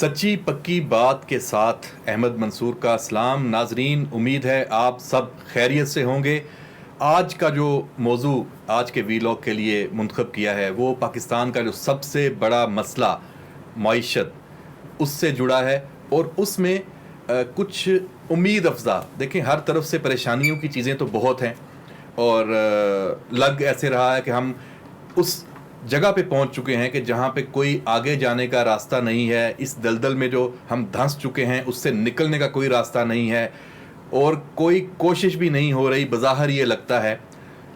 सच्ची पक्की बात के साथ अहमद मंसूर का सलाम नाजरीन। उम्मीद है आप सब खैरियत से होंगे। आज का जो मौजू आज के वीलॉग के लिए मुंतखब किया है वो पाकिस्तान का जो सबसे बड़ा मसला मईशत उससे जुड़ा है और उसमें कुछ उम्मीद अफजा। देखें, हर तरफ से परेशानियों की चीज़ें तो बहुत हैं और लग ऐसे रहा है कि हम उस जगह पे पहुंच चुके हैं कि जहां पे कोई आगे जाने का रास्ता नहीं है। इस दलदल में जो हम धंस चुके हैं उससे निकलने का कोई रास्ता नहीं है और कोई कोशिश भी नहीं हो रही, बज़ाहिर ये लगता है।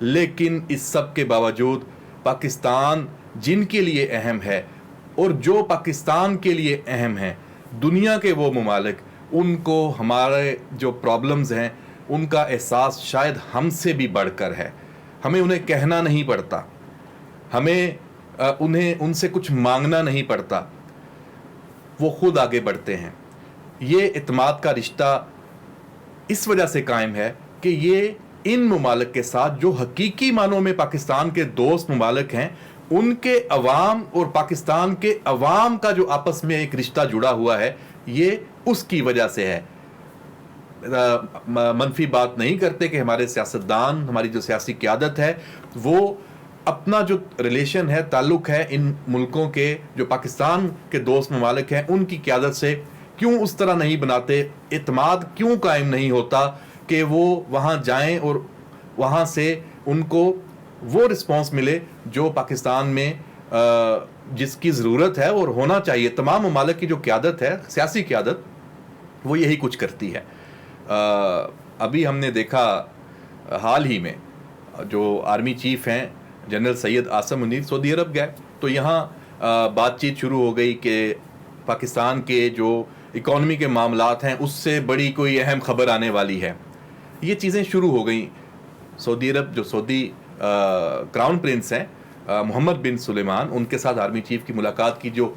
लेकिन इस सब के बावजूद पाकिस्तान जिनके लिए अहम है और जो पाकिस्तान के लिए अहम हैं, दुनिया के वो ममालिक, उनको हमारे जो प्रॉब्लम्स हैं उनका एहसास शायद हमसे भी बढ़कर है। हमें उन्हें कहना नहीं पड़ता, हमें उन्हें उनसे कुछ मांगना नहीं पड़ता, वो खुद आगे बढ़ते हैं। ये इत्मीनान का रिश्ता इस वजह से कायम है कि ये इन ममालिक के साथ जो हकीकी मानों में पाकिस्तान के दोस्त ममालिक हैं, उनके अवाम और पाकिस्तान के अवाम का जो आपस में एक रिश्ता जुड़ा हुआ है, ये उसकी वजह से है। मनफी बात नहीं करते कि हमारे सियासतदान, हमारी जो सियासी क़यादत है, वो अपना जो रिलेशन है, ताल्लुक़ है इन मुल्कों के जो पाकिस्तान के दोस्त ममालिक हैं उनकी क़यादत से क्यों उस तरह नहीं बनाते, इत्मीनान क्यों कायम नहीं होता कि वो वहाँ जाएं और वहाँ से उनको वो रिस्पॉन्स मिले जो पाकिस्तान में जिसकी ज़रूरत है और होना चाहिए। तमाम ममालिक की जो क़यादत है, सियासी क़यादत, वो यही कुछ करती है। अभी हमने देखा हाल ही में जो आर्मी चीफ़ हैं जनरल सैयद आसम मुनीर सऊदी अरब गए, तो यहाँ बातचीत शुरू हो गई कि पाकिस्तान के जो इकॉनमी के मामलात हैं उससे बड़ी कोई अहम खबर आने वाली है। ये चीज़ें शुरू हो गई। सऊदी अरब जो सऊदी क्राउन प्रिंस हैं मोहम्मद बिन सुलेमान, उनके साथ आर्मी चीफ़ की मुलाकात की जो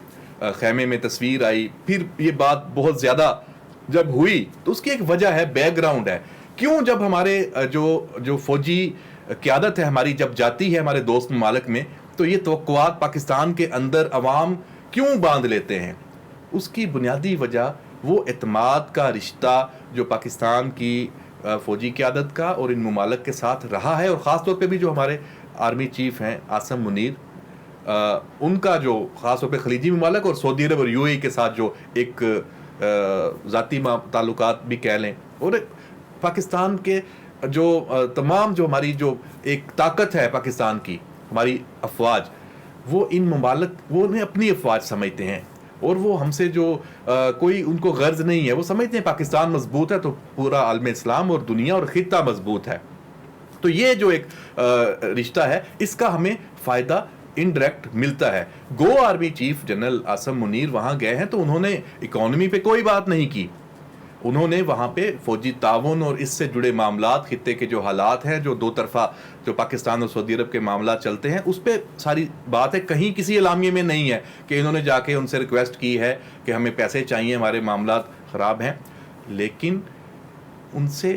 ख़ैमे में तस्वीर आई, फिर ये बात बहुत ज़्यादा जब हुई तो उसकी एक वजह है, बैकग्राउंड है। क्यों जब हमारे जो फ़ौजी क़यादत है हमारी जब जाती है हमारे दोस्त ममालिक में, तो ये तवक्कुआत पाकिस्तान के अंदर अवाम क्यों बांध लेते हैं? उसकी बुनियादी वजह वो इत्मीनान का रिश्ता जो पाकिस्तान की फ़ौजी क़यादत का और इन ममालिक के साथ रहा है, और ख़ास तौर पे भी जो हमारे आर्मी चीफ़ हैं आसम मुनीर, उनका जो ख़ास तौर पे खलीजी ममालिक और सऊदी अरब और यूएई के साथ जो एक ज़ाती ताल्लुकात भी कह लें, और पाकिस्तान के जो तमाम जो हमारी जो एक ताकत है पाकिस्तान की, हमारी अफवाज, वो इन ममालिक वो उन्हें अपनी अफवाज समझते हैं और वो हमसे जो कोई उनको गर्ज नहीं है। वो समझते हैं पाकिस्तान मजबूत है तो पूरा आलम इस्लाम और दुनिया और ख़ित्ता मजबूत है। तो ये जो एक रिश्ता है इसका हमें फ़ायदा इनडायरेक्ट मिलता है। गो army chief general Asim Munir वहाँ गए हैं तो उन्होंने इकॉनमी पे कोई बात नहीं की, उन्होंने वहाँ पे फ़ौजी ताउन और इससे जुड़े मामलात, खित्ते के जो हालात हैं, जो दो तरफ़ा जो पाकिस्तान और सऊदी अरब के मामला चलते हैं, उस पर सारी बात है। कहीं किसी एलामिये में नहीं है कि इन्होंने जाके उनसे रिक्वेस्ट की है कि हमें पैसे चाहिए, हमारे मामलात ख़राब हैं। लेकिन उनसे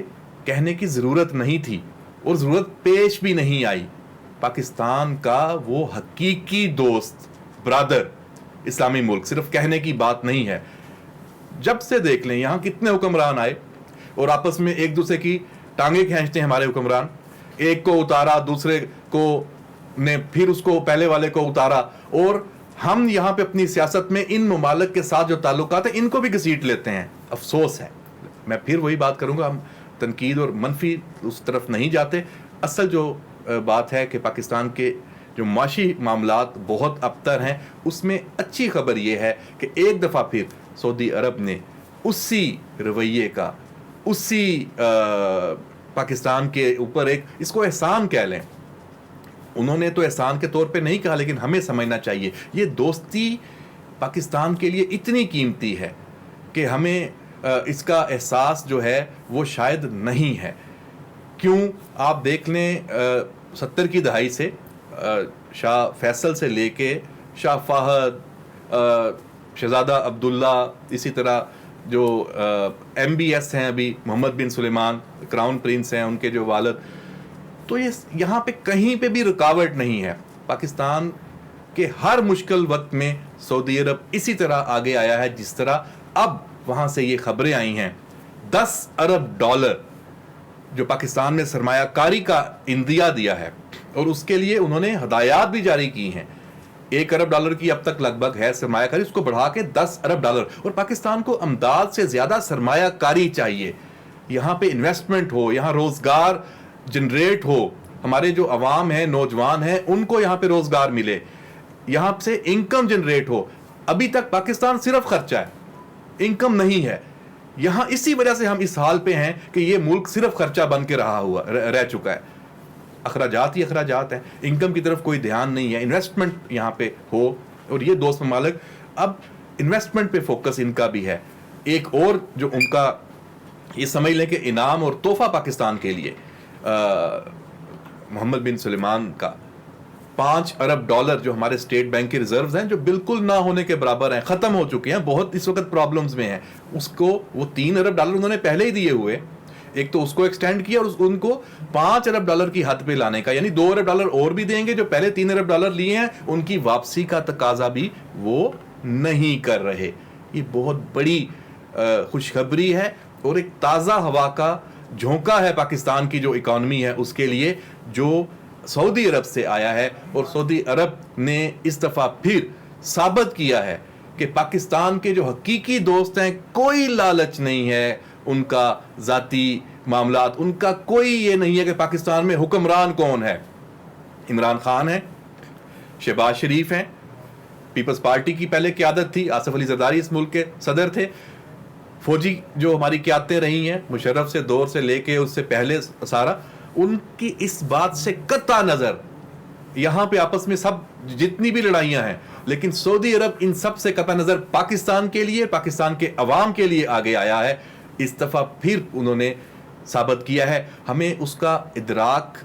कहने की ज़रूरत नहीं थी और ज़रूरत पेश भी नहीं आई। पाकिस्तान का वो हकीकी दोस्त, ब्रदर, इस्लामी मुल्क, सिर्फ कहने की बात नहीं है। जब से देख लें यहाँ कितने हुक्मरान आए और आपस में एक दूसरे की टांगे खींचते हैं हमारे हुक्मरान। एक को उतारा, दूसरे को ने फिर उसको पहले वाले को उतारा, और हम यहाँ पे अपनी सियासत में इन ममालिक के साथ जो ताल्लुकात हैं इनको भी घसीट लेते हैं। अफसोस है, मैं फिर वही बात करूँगा, हम तनकीद और मनफी उस तरफ नहीं जाते। असल जो बात है कि पाकिस्तान के जो माशी मामलात बहुत अबतर हैं, उसमें अच्छी खबर ये है कि एक दफ़ा फिर सऊदी अरब ने उसी रवैये का, उसी पाकिस्तान के ऊपर एक, इसको एहसान कह लें, उन्होंने तो एहसान के तौर पे नहीं कहा, लेकिन हमें समझना चाहिए ये दोस्ती पाकिस्तान के लिए इतनी कीमती है कि हमें इसका एहसास जो है वो शायद नहीं है। क्यों, आप देख लें 70 की दहाई से शाह फैसल से लेके शाह फाहद, शहजादा अब्दुल्ला, इसी तरह जो MBS हैं अभी मोहम्मद बिन सुलेमान क्राउन प्रिंस हैं, उनके जो वालिद, तो ये यहाँ पे कहीं पे भी रुकावट नहीं है। पाकिस्तान کہ हर मुश्किल वक्त में सऊदी अरब इसी तरह आगे आया है जिस तरह अब वहाँ से ये खबरें आई हैं 10 अरब डॉलर जो पाकिस्तान में सरमायाकारी का इंदिया दिया है और उसके लिए उन्होंने हदायत भी जारी की हैं। 1 अरब डॉलर की अब तक लगभग है सरमायाकारी, उसको बढ़ा के 10 अरब डॉलर। और पाकिस्तान को अमदाद से ज़्यादा सरमायाकारी चाहिए, यहाँ पे इन्वेस्टमेंट हो, यहाँ रोज़गार जनरेट हो, हमारे जो अवाम हैं, नौजवान हैं, उनको यहाँ पे रोज़गार मिले, यहाँ से इनकम जनरेट हो। अभी तक पाकिस्तान सिर्फ खर्चा है, इनकम नहीं है। यहाँ इसी वजह से हम इस हाल पे हैं कि ये मुल्क सिर्फ खर्चा बन के रह चुका है। अखराजात ही अखराजात हैं, इनकम की तरफ कोई ध्यान नहीं है। इन्वेस्टमेंट यहाँ पे हो, और ये दोस्त ममालिक अब इन्वेस्टमेंट पे फोकस इनका भी है। एक और जो उनका ये समझ लें कि इनाम और तोहफा पाकिस्तान के लिए मोहम्मद बिन सुलेमान का 5 अरब डॉलर जो हमारे स्टेट बैंक के रिजर्व्स हैं, जो बिल्कुल ना होने के बराबर हैं, ख़त्म हो चुके हैं, बहुत इस वक्त प्रॉब्लम्स में हैं, उसको वो 3 अरब डॉलर उन्होंने पहले ही दिए हुए, एक तो उसको एक्सटेंड किया और उनको 5 अरब डॉलर की हद पे लाने का, यानी 2 अरब डॉलर और भी देंगे। जो पहले 3 अरब डॉलर लिए हैं उनकी वापसी का तकाजा भी वो नहीं कर रहे। ये बहुत बड़ी खुशखबरी है और एक ताज़ा हवा का झोंका है पाकिस्तान की जो इकॉनमी है उसके लिए, जो सऊदी अरब से आया है। और सऊदी अरब ने इस दफ़ा फिर साबित किया है कि पाकिस्तान के जो हकीकी दोस्त हैं, कोई लालच नहीं है उनका ज़ाती मामलात, उनका कोई ये नहीं है कि पाकिस्तान में हुक्मरान कौन है। इमरान खान है, शहबाज शरीफ हैं, पीपल्स पार्टी की पहले क़यादत थी, आसिफ अली ज़रदारी इस मुल्क के सदर थे, फौजी जो हमारी क़यादतें रही हैं मुशर्रफ से दौर से लेके उससे पहले सारा, उनकी इस बात से कत्ता नज़र यहाँ पे आपस में सब जितनी भी लड़ाइयाँ हैं, लेकिन सऊदी अरब इन सब से कत्ता नज़र पाकिस्तान के लिए, पाकिस्तान के अवाम के लिए आगे आया है। इस दफ़ा फिर उन्होंने साबित किया है। हमें उसका इदराक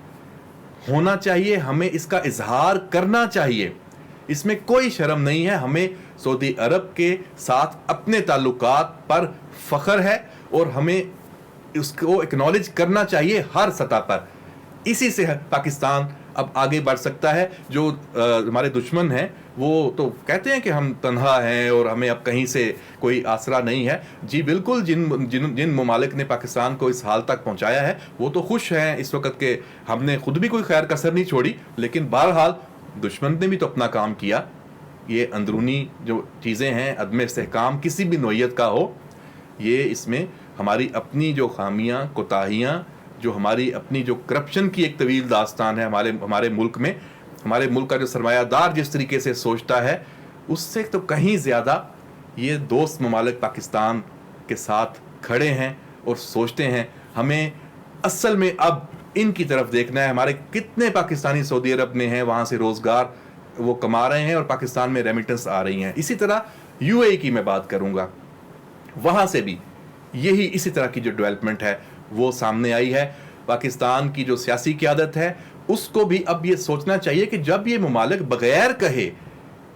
होना चाहिए, हमें इसका इजहार करना चाहिए, इसमें कोई शर्म नहीं है। हमें सऊदी अरब के साथ अपने ताल्लुकात पर फ़ख्र है और हमें उसको एक्नॉलेज करना चाहिए हर सतह पर। इसी से पाकिस्तान अब आगे बढ़ सकता है। जो हमारे दुश्मन हैं वो तो कहते हैं कि हम तन्हा हैं और हमें अब कहीं से कोई आसरा नहीं है। जी बिल्कुल, जिन ममालिक ने पाकिस्तान को इस हाल तक पहुंचाया है वो तो खुश हैं इस वक्त के हमने खुद भी कोई खैर कसर नहीं छोड़ी, लेकिन बहरहाल दुश्मन ने भी तो अपना काम किया। ये अंदरूनी जो चीज़ें हैं, अदम इस्तेहकाम किसी भी नौइयत का हो, ये इसमें हमारी अपनी जो खामियां कोताहियां, जो हमारी अपनी जो करप्शन की एक तवील दास्तान है हमारे मुल्क में, हमारे मुल्क का जो सरमायादार जिस तरीके से सोचता है उससे तो कहीं ज़्यादा ये दोस्त ममालिक पाकिस्तान के साथ खड़े हैं और सोचते हैं। हमें असल में अब इनकी तरफ देखना है। हमारे कितने पाकिस्तानी सऊदी अरब में हैं, वहाँ से रोज़गार वो कमा रहे हैं और पाकिस्तान में रेमिटेंस आ रही हैं। इसी तरह यूएई की मैं बात करूँगा, वहाँ से भी यही इसी तरह की जो डेवलपमेंट है वो सामने आई है। पाकिस्तान की जो सियासी क़यादत है उसको भी अब ये सोचना चाहिए कि जब ये ममालिक बगैर कहे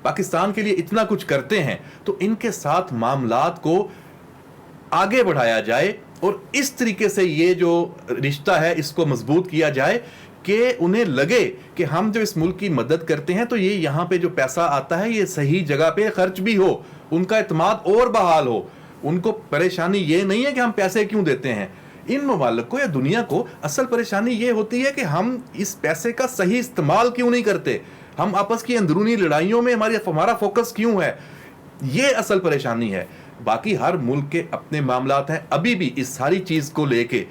पाकिस्तान के लिए इतना कुछ करते हैं तो इनके साथ मामलात को आगे बढ़ाया जाए और इस तरीके से ये जो रिश्ता है इसको मजबूत किया जाए कि उन्हें लगे कि हम जो इस मुल्क की मदद करते हैं तो ये यहाँ पे जो पैसा आता है ये सही जगह पे खर्च भी हो, उनका एतमाद और बहाल हो। उनको परेशानी ये नहीं है कि हम पैसे क्यों देते हैं। इन ममालिक को या दुनिया को असल परेशानी ये होती है कि हम इस पैसे का सही इस्तेमाल क्यों नहीं करते, हम आपस की अंदरूनी लड़ाइयों में हमारा फोकस क्यों है, ये असल परेशानी है। बाकी हर मुल्क के अपने मामलात हैं। अभी भी इस सारी चीज़ को लेके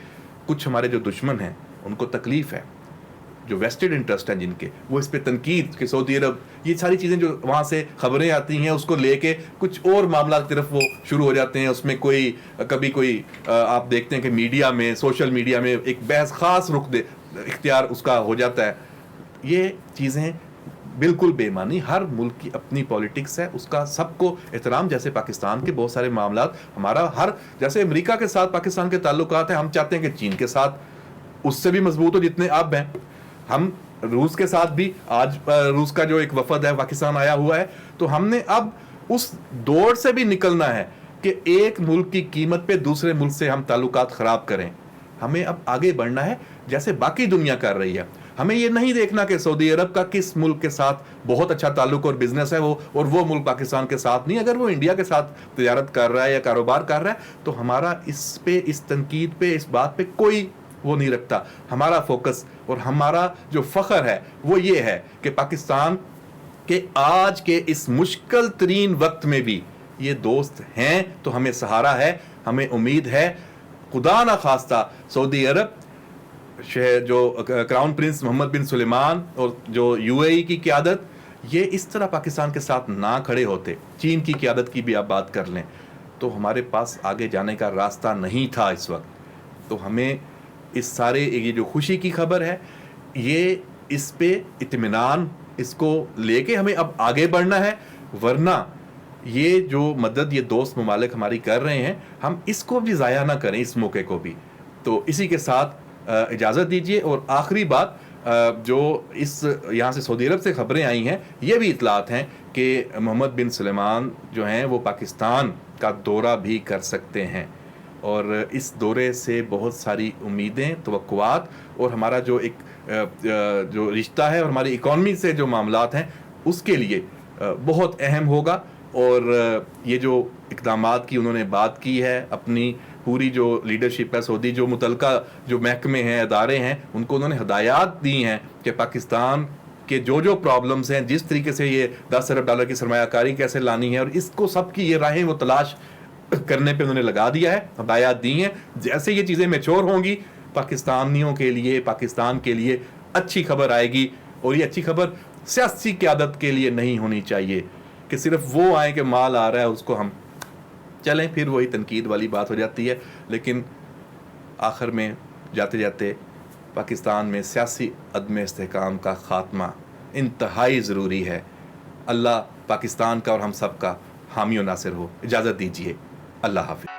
कुछ हमारे जो दुश्मन हैं उनको तकलीफ़ है, जो वेस्टेड इंटरेस्ट हैं जिनके, वो इस पे तनकीद कि सऊदी अरब, ये सारी चीज़ें जो वहाँ से खबरें आती हैं उसको लेके कुछ और मामला की तरफ वो शुरू हो जाते हैं। उसमें कभी कोई आप देखते हैं कि मीडिया में, सोशल मीडिया में एक बहस ख़ास रुख इख्तियार उसका हो जाता है। ये चीज़ें बिल्कुल बेमानी। हर मुल्क की अपनी पॉलिटिक्स है, उसका सबको एहतराम। जैसे पाकिस्तान के बहुत सारे मामलात हमारा जैसे अमेरिका के साथ पाकिस्तान के ताल्लुकात हैं, हम चाहते हैं कि चीन के साथ उससे भी मजबूत हो जितने अब हैं। हम रूस के साथ भी, आज रूस का जो एक वफद है पाकिस्तान आया हुआ है, तो हमने अब उस दौर से भी निकलना है कि एक मुल्क की कीमत पे दूसरे मुल्क से हम ताल्लुकात ख़राब करें। हमें अब आगे बढ़ना है जैसे बाकी दुनिया कर रही है। ہمیں یہ نہیں دیکھنا کہ سعودی عرب کا کس ملک کے ساتھ بہت اچھا تعلق اور بزنس ہے وہ ملک پاکستان کے ساتھ نہیں. اگر وہ انڈیا کے ساتھ تجارت کر رہا ہے یا کاروبار کر رہا ہے تو ہمارا اس تنقید پہ اس بات پہ کوئی وہ نہیں رکھتا. ہمارا فوکس اور ہمارا جو فخر ہے وہ یہ ہے کہ پاکستان کے آج کے اس مشکل ترین وقت میں بھی یہ دوست ہیں تو ہمیں سہارا ہے. ہمیں امید ہے خدا نہ خواستہ سعودی عرب جو کراؤن پرنس محمد بن سلیمان اور جو یو اے ای کی قیادت یہ اس طرح پاکستان کے ساتھ نہ کھڑے ہوتے, چین کی قیادت کی بھی آپ بات کر لیں, تو ہمارے پاس آگے جانے کا راستہ نہیں تھا اس وقت. تو ہمیں اس سارے یہ جو خوشی کی خبر ہے یہ اس پہ اطمینان اس کو لے کے ہمیں اب آگے بڑھنا ہے, ورنہ یہ جو مدد یہ دوست ممالک ہماری کر رہے ہیں ہم اس کو بھی ضائع نہ کریں, اس موقع کو بھی. تو اسی کے ساتھ اجازت دیجیے. اور آخری بات جو اس یہاں سے سعودی عرب سے خبریں آئی ہیں یہ بھی اطلاعات ہیں کہ محمد بن سلیمان جو ہیں وہ پاکستان کا دورہ بھی کر سکتے ہیں, اور اس دورے سے بہت ساری امیدیں, توقعات اور ہمارا جو ایک جو رشتہ ہے اور ہماری اکانومی سے جو معاملات ہیں اس کے لیے بہت اہم ہوگا. اور یہ جو اقدامات کی انہوں نے بات کی ہے, اپنی پوری جو لیڈرشپ ہے سعودی, جو متعلقہ جو محکمے ہیں ادارے ہیں ان کو انہوں نے ہدایات دی ہیں کہ پاکستان کے جو پرابلمز ہیں, جس طریقے سے یہ $10 ارب کی سرمایہ کاری کیسے لانی ہے, اور اس کو سب کی یہ راہیں وہ تلاش کرنے پہ انہوں نے لگا دیا ہے, ہدایات دی ہیں. جیسے یہ چیزیں میچور ہوں گی پاکستانیوں کے لیے, پاکستان کے لیے اچھی خبر آئے گی. اور یہ اچھی خبر سیاسی قیادت کے لیے نہیں ہونی چاہیے کہ صرف وہ آئیں کہ مال آ رہا ہے اس کو ہم چلیں, پھر وہی تنقید والی بات ہو جاتی ہے. لیکن آخر میں جاتے جاتے پاکستان میں سیاسی عدم استحکام کا خاتمہ انتہائی ضروری ہے. اللہ پاکستان کا اور ہم سب کا حامی و ناصر ہو. اجازت دیجیے, اللہ حافظ.